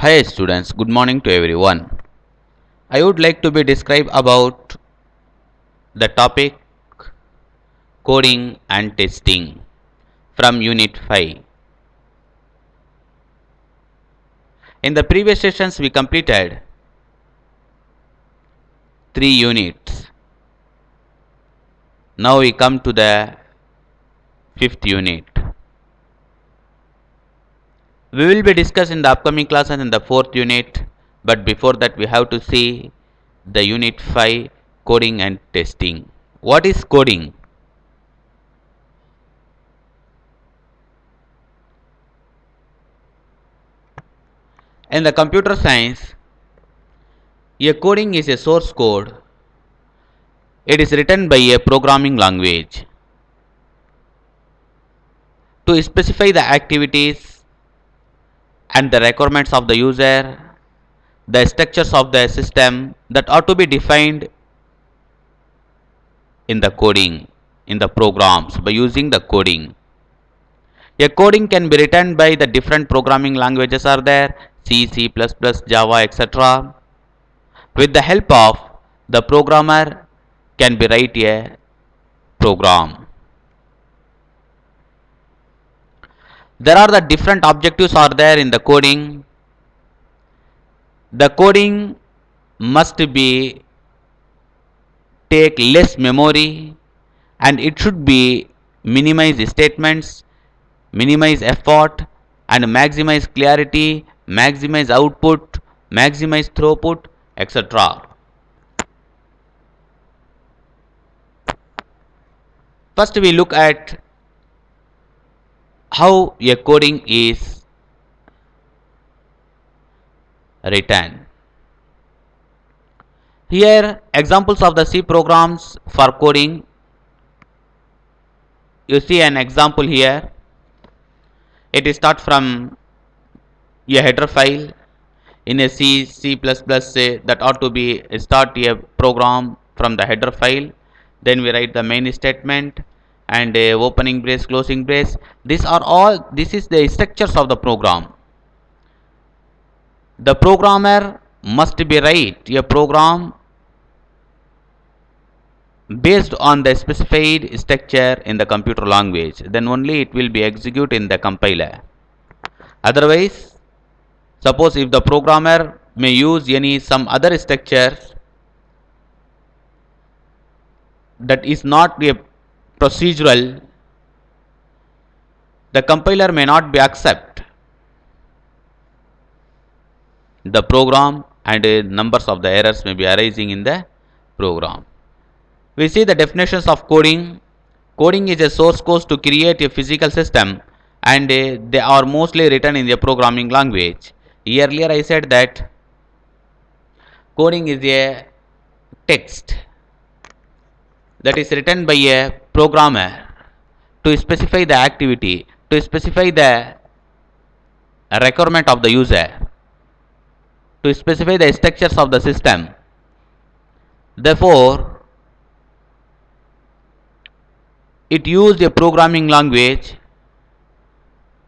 Hi students, good morning to everyone. I would like to be describe about the topic coding and testing from unit 5. In the previous sessions we completed 3 units. Now we come to the 5th unit. We will be discussing the upcoming classes in the 4th unit, but before that we have to see the unit 5 coding and testing. What is coding? In the computer science, a coding is a source code. It is written by a programming language to specify the activities and the requirements of the user, the structures of the system that are to be defined in the coding, in the programs by using the coding. A coding can be written by the different programming languages are there, C, C++, Java, etc. With the help of the programmer can be write a program. There are the different objectives are there in the coding. The coding must be take less memory and it should be minimize statements, minimize effort and maximize clarity, maximize output, maximize throughput, etc. First we look at how a coding is written. Here examples of the C programs for coding. You see an example here. It is start from a header file in a C, C++ say that ought to be start a program from the header file. Then we write the main statement and a opening brace, closing brace. These are all, this is the structures of the program. The programmer must be write a program based on the specified structure in the computer language, then only it will be executed in the compiler. Otherwise, suppose if the programmer may use some other structure that is not a procedural, the compiler may not be accept the program and numbers of the errors may be arising in the program. We see the definitions of coding. Coding is a source code to create a physical system and they are mostly written in the programming language. Earlier I said that coding is a text that is written by a programmer to specify the activity, to specify the requirement of the user, to specify the structures of the system. Therefore, it used a programming language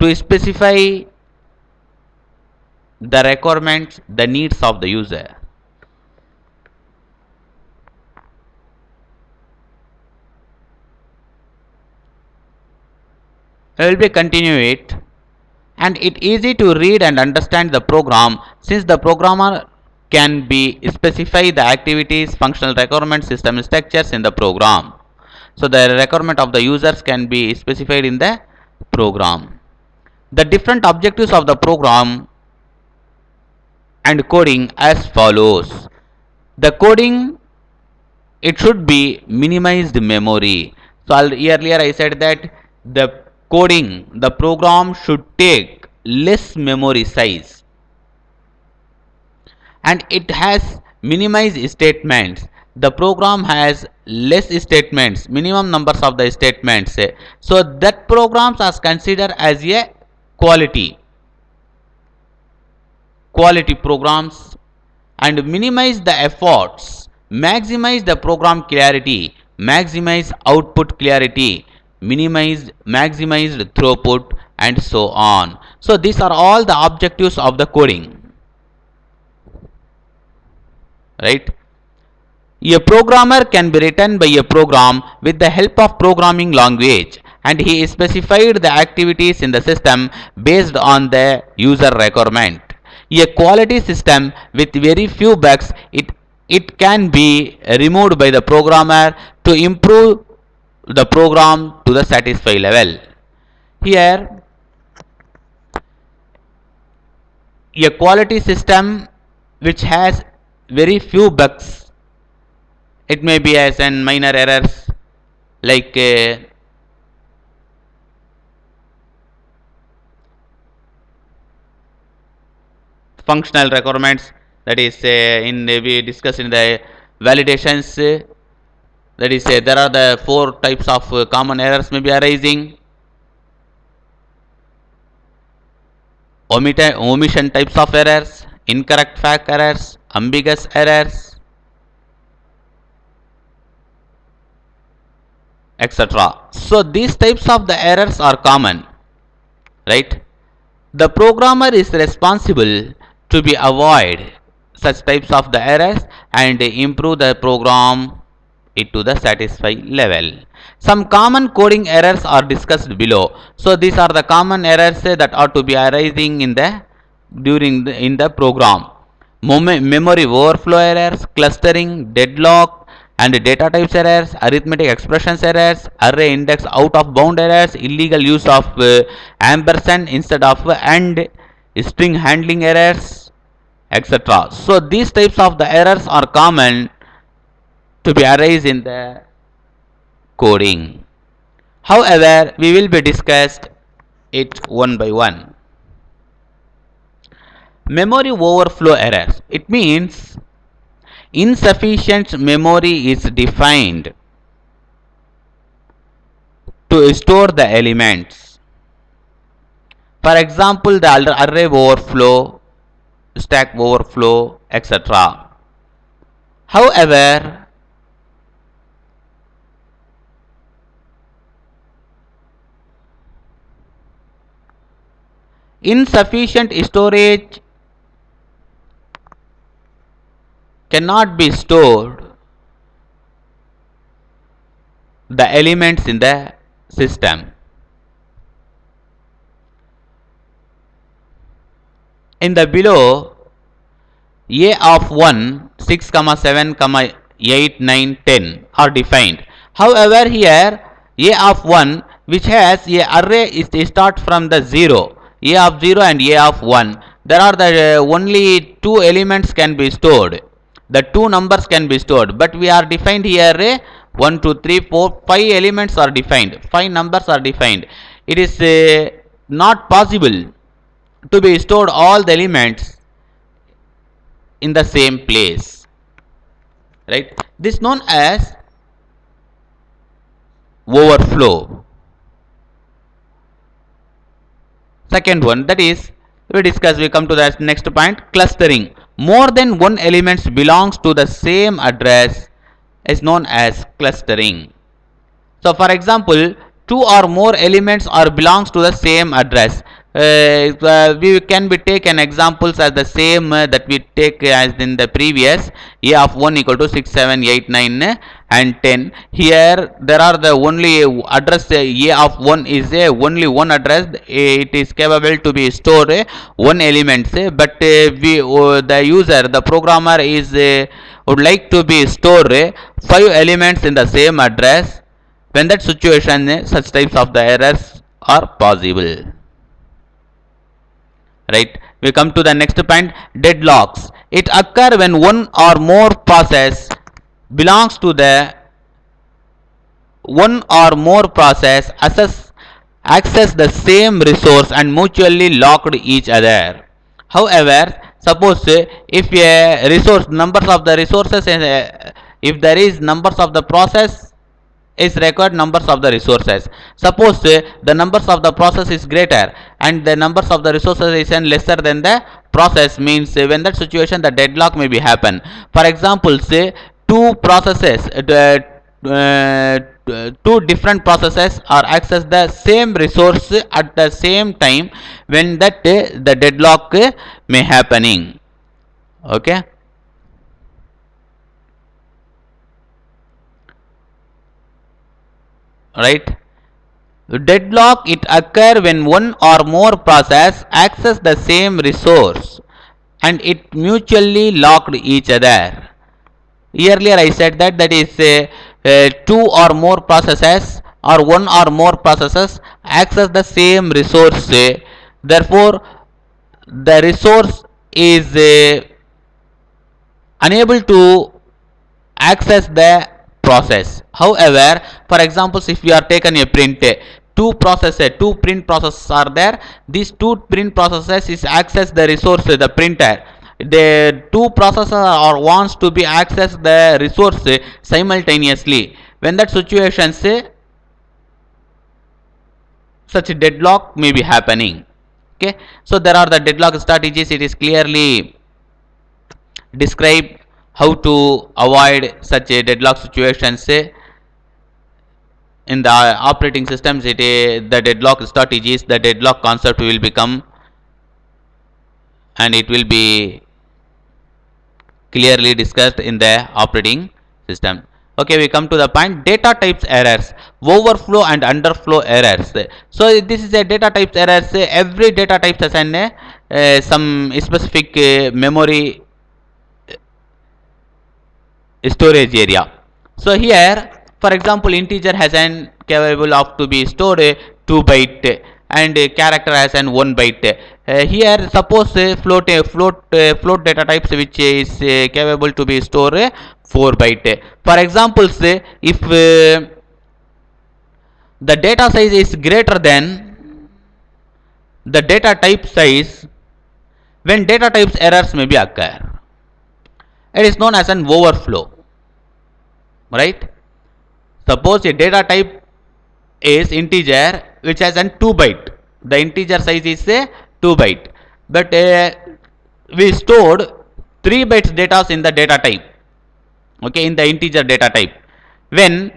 to specify the requirements, the needs of the user. I will be continue it, and it easy to read and understand the program since the programmer can be specify the activities, functional requirements, system structures in the program. So the requirement of the users can be specified in the program. The different objectives of the program and coding as follows. The coding, it should be minimized memory. So earlier I said that the coding, the program should take less memory size and it has minimized statements. The program has less statements, minimum numbers of the statements, so that programs are considered as a quality programs, and minimize the efforts, maximize the program clarity, maximize output clarity, maximize throughput, and so on. So these are all the objectives of the coding. right? A programmer can be written by a program with the help of programming language, and he specified the activities in the system based on the user requirement. A quality system with very few bugs, it can be removed by the programmer to improve the program to the satisfied level. Here, a quality system which has very few bugs, it may be as an minor errors like functional requirements, that is in we discussed in the validations, that is there are the four types of common errors may be arising: omission types of errors, incorrect fact errors, ambiguous errors, etc. So these types of the errors are common, right? The programmer is responsible to be avoid such types of the errors and improve the program it to the satisfied level. Some common coding errors are discussed below. So these are the common errors that are to be arising in the in the program: memory overflow errors, clustering, deadlock, and data types errors, arithmetic expressions errors, array index out of bound errors, illegal use of ampersand instead of and, string handling errors, etc. So these types of the errors are common to be arise in the coding. However, we will be discussed it one by one. Memory overflow errors. It means insufficient memory is defined to store the elements. For example, the array overflow, stack overflow, etc. However, insufficient storage cannot be stored the elements in the system. In the below, a of 1, 6, 7, 8, 9, 10 are defined. However, here a of 1 which has a array is start from the 0, a of 0 and a of 1. There are the only two elements can be stored. The two numbers can be stored, but we are defined here 1, 2, 3, 4, 5 elements are defined. 5 numbers are defined. It is not possible to be stored all the elements in the same place, right? This known as overflow. Second one, that is we come to the next point, clustering. More than one element belongs to the same address is known as clustering. So for example, two or more elements or belongs to the same address. We can be take an examples as the same that we take as in the previous. A of 1 equal to 6, 7, 8, 9 and 10. Here there are the only address a of 1 is only one address. It is capable to be stored one element, but the user, the programmer is would like to be stored 5 elements in the same address. When that situation, such types of the errors are possible, right? We come to the next point, deadlocks. It occur when one or more process belongs to the one or more process access the same resource and mutually locked each other. However, suppose if a resource numbers of the resources if there is numbers of the process is required numbers of the resources. Suppose the numbers of the process is greater and the numbers of the resources is lesser than the process, means when that situation the deadlock may be happen. For example, say two processes two different processes are access the same resource at the same time, when that the deadlock may happening. Okay. right? Deadlock it occur when one or more process access the same resource and it mutually locked each other. Earlier I said that is two or more processes or one or more processes access the same resource. Therefore, the resource is unable to access the process. However, for example, if we are taken a print, two print processes are there. These two print processes is access the resource, the printer. The two processes are wants to be access the resource simultaneously. When that situation say such a deadlock may be happening. Okay, so there are the deadlock strategies. It is clearly described how to avoid such a deadlock situations. Say in the operating systems, the deadlock strategies, the deadlock concept will become and it will be clearly discussed in the operating system. Okay, we come to the point data types errors, overflow and underflow errors. So this is a data types errors. Every data type has an some specific memory storage area. So here, for example, integer has an capable of to be stored 2 byte and character has an 1 byte. Here, suppose float data types which is capable to be stored 4 byte. For example, say if the data size is greater than the data type size, when data types errors may be occur. It is known as an overflow. Right? Suppose a data type is integer which has an 2 byte. The integer size is say 2 byte, but we stored 3 bytes data in the data type. Okay, in the integer data type. When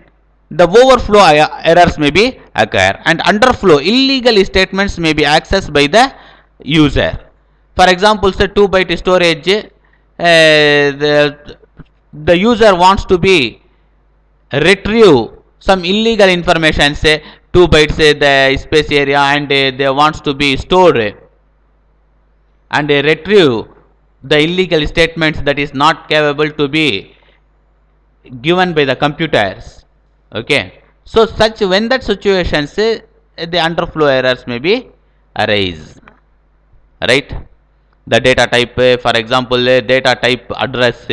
the overflow errors may be occur and underflow illegal statements may be accessed by the user. For example, say 2 byte storage, the user wants to be retrieve some illegal information, say 2 bytes the space area, and they wants to be stored and retrieve the illegal statements that is not capable to be given by the computers. Okay, so such when that situation say the underflow errors may be arise. Right? The data type, for example, data type address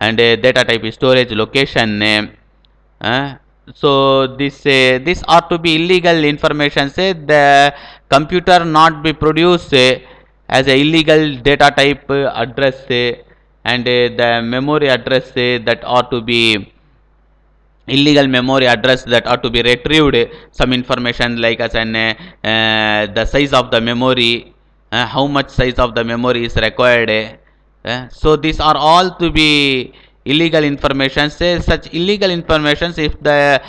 and data type storage location name. So this ought to be illegal information. Say the computer not be produced as a illegal data type address and the memory address that ought to be illegal memory address that ought to be retrieved some information like as an the size of the memory, how much size of the memory is required. So these are all to be illegal information. Say such illegal information if the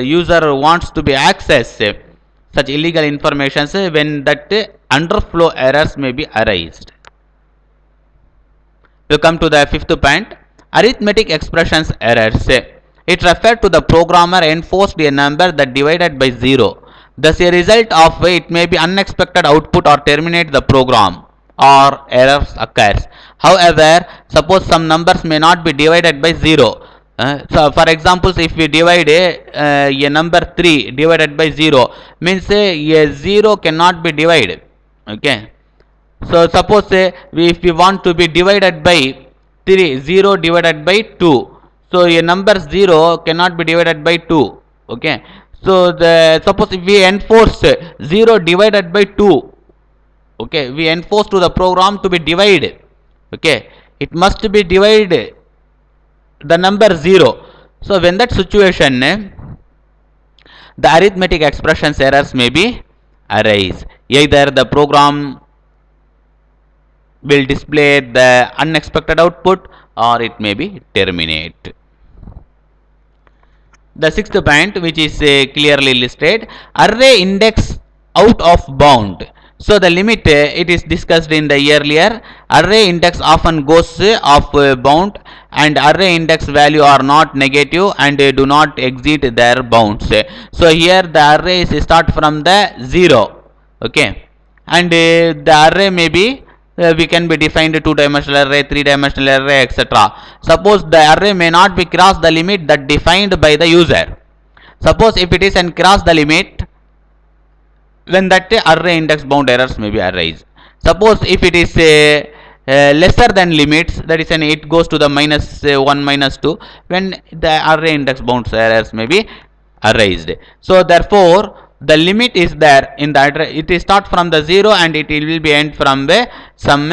user wants to be accessed such illegal information when that underflow errors may be arised. We come to the fifth point, arithmetic expressions errors. It refers to the programmer enforced a number that divided by 0. Thus, a result of it may be unexpected output or terminate the program or errors occurs. However, suppose some numbers may not be divided by 0. So, for example, if we divide a number 3 divided by 0, means a 0 cannot be divided. Okay. So, suppose if we want to be divided by 3, 0 divided by 2. So, a number 0 cannot be divided by 2. Okay. So, suppose if we enforce 0 divided by 2. Okay. We enforce to the program to be divided. Okay. It must be divided the number 0. So, when that situation, the arithmetic expressions errors may be arise. Either the program will display the unexpected output or it may be terminate. The sixth point which is clearly listed, array index out of bound. So the limit it is discussed in the earlier. Array index often goes off bound, and array index value are not negative and do not exceed their bounds. So here the array is start from the 0, okay, and the array may be we can be defined two-dimensional array, three-dimensional array, etc. Suppose the array may not be cross the limit that defined by the user. Suppose if it is and cross the limit, when that array index bound errors may be arise. Suppose if it is lesser than limits, that is an it goes to the minus 1 minus 2, when the array index bound errors may be arised. So therefore the limit is there in the array, it is start from the 0 and it will be end from some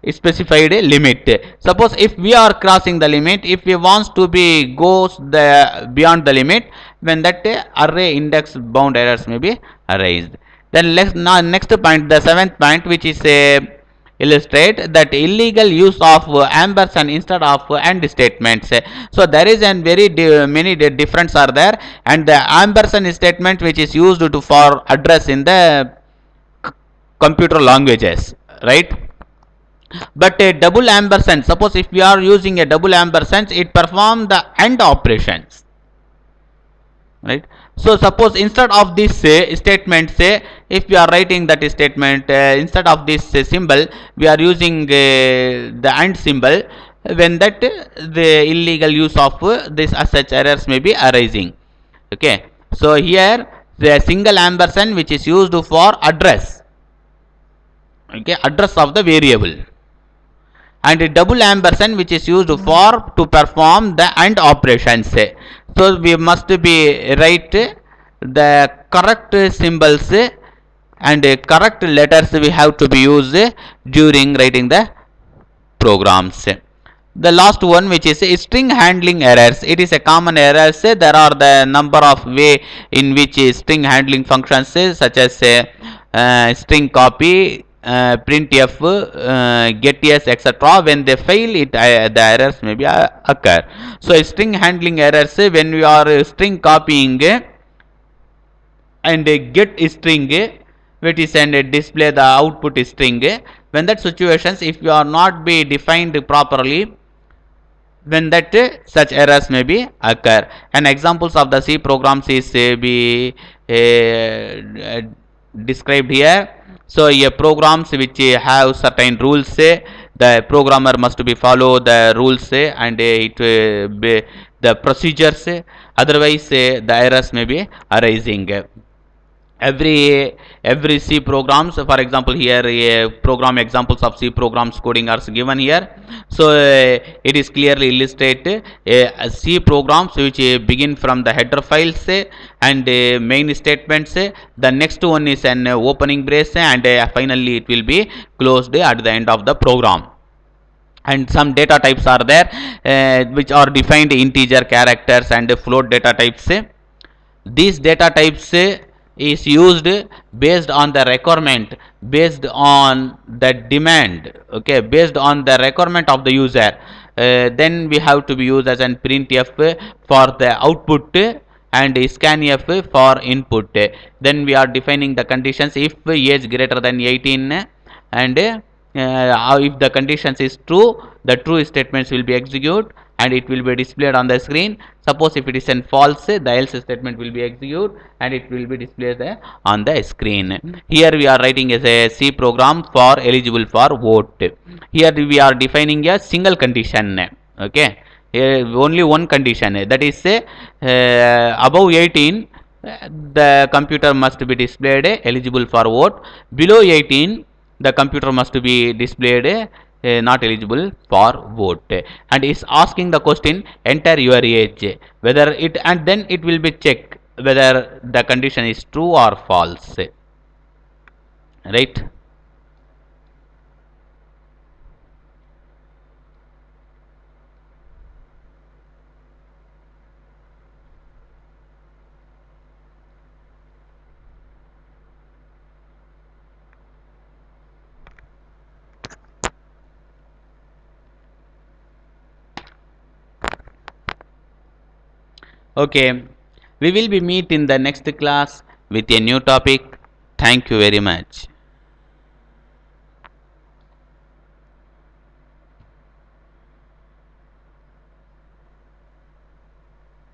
specified limit. Suppose if we are crossing the limit, if we wants to be goes the beyond the limit, when that array index bound errors may be arised. Then next point, the seventh point, which is illustrate that illegal use of ampersand instead of and statements. So there is a very many difference are there, and the ampersand statement which is used to for address in the computer languages, right? But a double ampersand, suppose if we are using a double ampersand, it perform the AND operations, right? So suppose instead of this statement, say if we are writing that statement, instead of this symbol we are using the AND symbol, when that the illegal use of this as such errors may be arising, okay. So here the single ampersand which is used for address, okay, address of the variable, and a double ampersand which is used for to perform the AND operations. So we must be write the correct symbols and correct letters we have to be used during writing the programs. The last one, which is string handling errors, it is a common error. There are the number of way in which string handling functions such as string copy, printf, getS, etc. When they fail, it the errors may be occur. So string handling errors, when we are string copying and get string, which is and display the output string, when that situations if you are not be defined properly, when that such errors may be occur. And examples of the C programs is be described here. So a programs which have certain rules, the programmer must be follow the rules and it be the procedures, otherwise the errors may be arising. Every C programs, for example here program examples of C programs coding are given here. So it is clearly illustrated C programs which begin from the header files and main statements. The next one is an opening brace, and finally it will be closed at the end of the program. And some data types are there which are defined integer, characters, and float data types. These data types is used based on the requirement, based on the demand, okay, based on the requirement of the user. Then we have to be used as an printf for the output and scanf for input. Then we are defining the conditions if age greater than 18, and if the conditions is true, the true statements will be executed and it will be displayed on the screen. Suppose if it is an false, the else statement will be executed and it will be displayed on the screen. Here we are writing as a C program for eligible for vote. Here we are defining a single condition, okay. Only one condition, that is above 18 the computer must be displayed eligible for vote, below 18 the computer must be displayed not eligible for vote. And is asking the question enter your age, whether it, and then it will be check whether the condition is true or false, right. Okay, we will be meet in the next class with a new topic. Thank you very much.